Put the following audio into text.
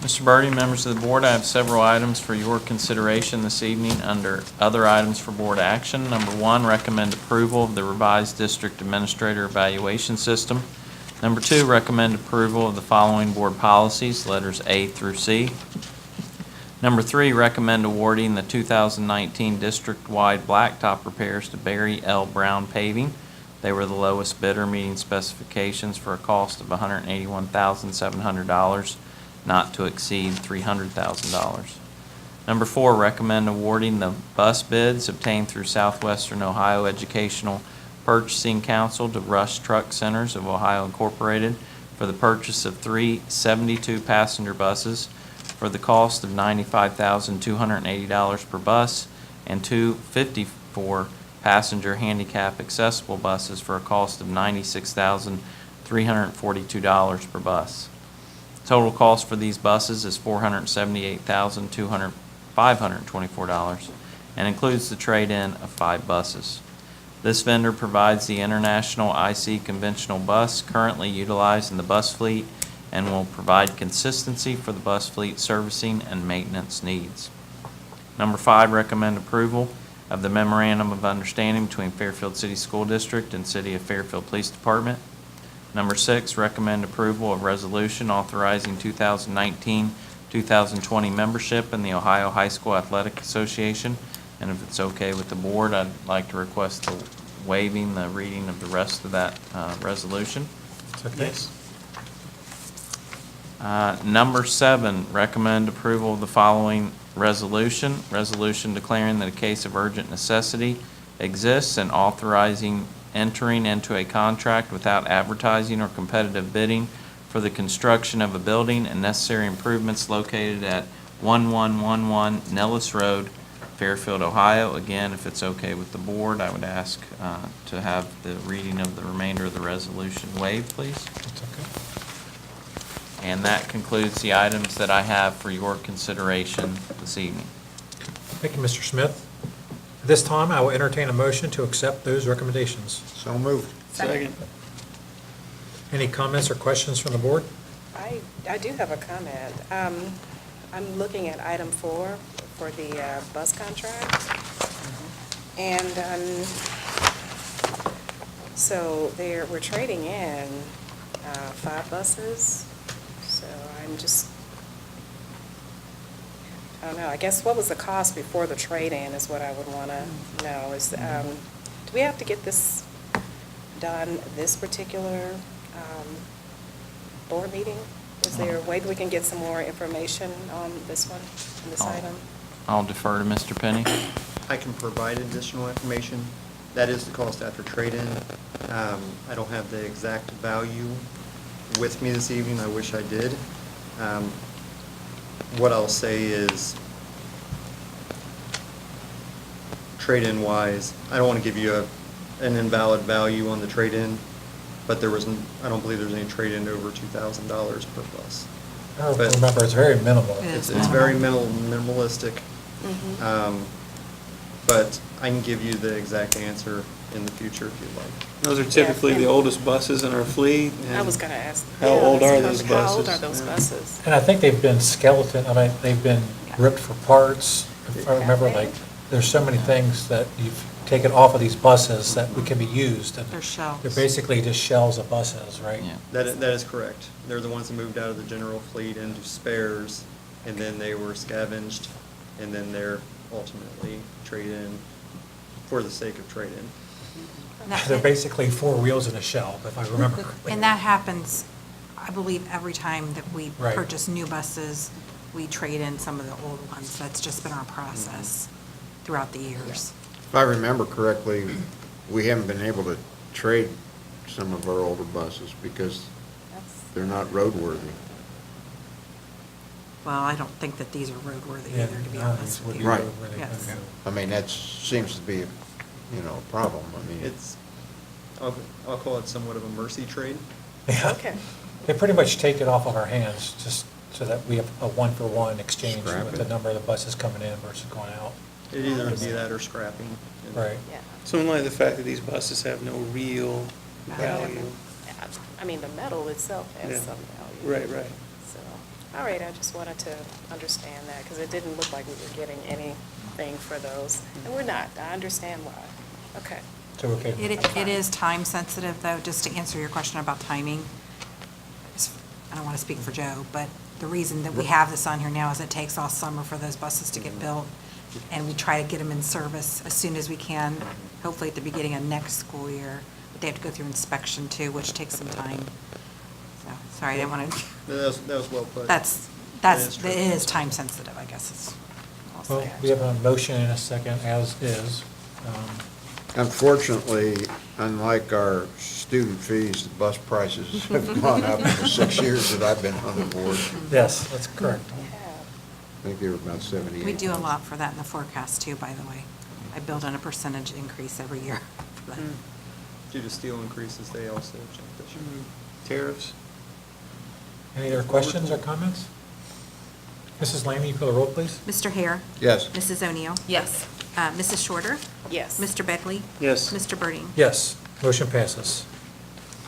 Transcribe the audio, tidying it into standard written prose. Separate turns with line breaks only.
Mr. Birdie, members of the board, I have several items for your consideration this evening under other items for board action. Number one, recommend approval of the revised district administrator evaluation system. Number two, recommend approval of the following board policies, letters A through C. Number three, recommend awarding the 2019 district-wide blacktop repairs to Barry L. Brown Paving. They were the lowest bidder, meeting specifications for a cost of $181,700, not to exceed $300,000. Number four, recommend awarding the bus bids obtained through Southwestern Ohio Educational Purchasing Council to Rush Truck Centers of Ohio Incorporated for the purchase of 3 72-passenger buses for the cost of $95,280 per bus and 2 54-passenger handicap accessible buses for a cost of $96,342 per bus. Total cost for these buses is $478,524 and includes the trade-in of 5 buses. This vendor provides the International IC conventional bus currently utilized in the bus fleet and will provide consistency for the bus fleet servicing and maintenance needs. Number 5, recommend approval of the Memorandum of Understanding between Fairfield City School District and City of Fairfield Police Department. Number 6, recommend approval of resolution authorizing 2019-2020 membership in the Ohio High School Athletic Association. And if it's okay with the board, I'd like to request the waiving the reading of the rest of that resolution.
It's okay.
Yes.
Number 7, recommend approval of the following resolution. Resolution declaring that a case of urgent necessity exists and authorizing entering into a contract without advertising or competitive bidding for the construction of a building and necessary improvements located at 1111 Nellis Road, Fairfield, Ohio. Again, if it's okay with the board, I would ask to have the reading of the remainder of the resolution waived, please.
It's okay.
And that concludes the items that I have for your consideration this evening.
Thank you, Mr. Smith. At this time, I will entertain a motion to accept those recommendations.
So moved.
Second.
Any comments or questions from the board?
I do have a comment. I'm looking at item 4 for the bus contract. And so we're trading in 5 buses. So I'm just, I don't know, I guess what was the cost before the trade-in is what I would want to know. Is, do we have to get this done this particular board meeting? Is there a way that we can get some more information on this one, on this item?
I'll defer to Mr. Penny.
I can provide additional information. That is the cost after trade-in. I don't have the exact value with me this evening. I wish I did. What I'll say is, trade-in wise, I don't want to give you an invalid value on the trade-in, but I don't believe there's any trade-in over $2,000 per bus.
I don't
But
remember, it's very minimal.
It's very minimalistic. But I can give you the exact answer in the future if you'd like.
Those are typically the oldest buses in our fleet. and
I was going to ask.
How old are those
How old
buses?
are those
Yeah.
buses?
And I think they've been skeleton, I mean, they've been ripped for parts. If I remember, like, there's so many things that you've taken off of these buses that can be used. And
They're shells.
they're basically just shells of buses, right?
Yeah.
That is correct. They're the ones that moved out of the general fleet into spares, and then they were scavenged, and then they're ultimately traded in for the sake of trade-in.
They're basically 4 wheels in a shell, if I remember correctly.
And that happens, I believe, every time that we
Right.
purchase new buses, we trade in some of the old ones. That's just been our process throughout the years.
If I remember correctly, we haven't been able to trade some of our older buses because they're not roadworthy.
Well, I don't think that these are roadworthy
Yeah,
either, to be
no,
honest
these
with
would
you.
be
Right.
roadworthy,
Yes.
yeah.
I mean, that seems to be, a problem. I mean,
It's, I'll call it somewhat of a mercy trade.
Yeah.
Okay.
They pretty much take it off of our hands, just so that we have a one-for-one exchange
Scrap
with
it.
the number of the buses coming in versus going out.
It'd either be that or scrapping. And
Right.
Yeah.
So in light of the fact that these buses have no real value.
I mean, the metal itself has
Yeah.
some value.
Right, right.
So, All right, I just wanted to understand that, because it didn't look like we were getting anything for those, and we're not. I understand why. Okay.
So, okay.
It is time sensitive, though, just to answer your question about timing. I don't want to speak for Joe, but the reason that we have this on here now is it takes all summer for those buses to get built, and we try to get them in service as soon as we can, hopefully at the beginning of next school year. But they have to go through inspection too, which takes some time. So, sorry, I didn't want to,
That was well put.
it is time sensitive, I guess is. I'll
Well,
say.
we have a motion and a second as is.
Unfortunately, unlike our student fees, the bus prices have gone up in the 6 years that I've been on the board.
Yes, that's correct.
I think they were about 78.
We do a lot for that in the forecast too, by the way. I build in a percentage increase every year for that.
Due to steel increases, they also jumped this year.
Tariffs?
Any other questions or comments? Mrs. Lamy, you call the roll, please?
Mr. Hare?
Yes.
Mrs. O'Neill?
Yes.
Mrs. Shorter?
Yes.
Mr. Begley?
Yes.
Mr. Birding?
Yes, motion passes.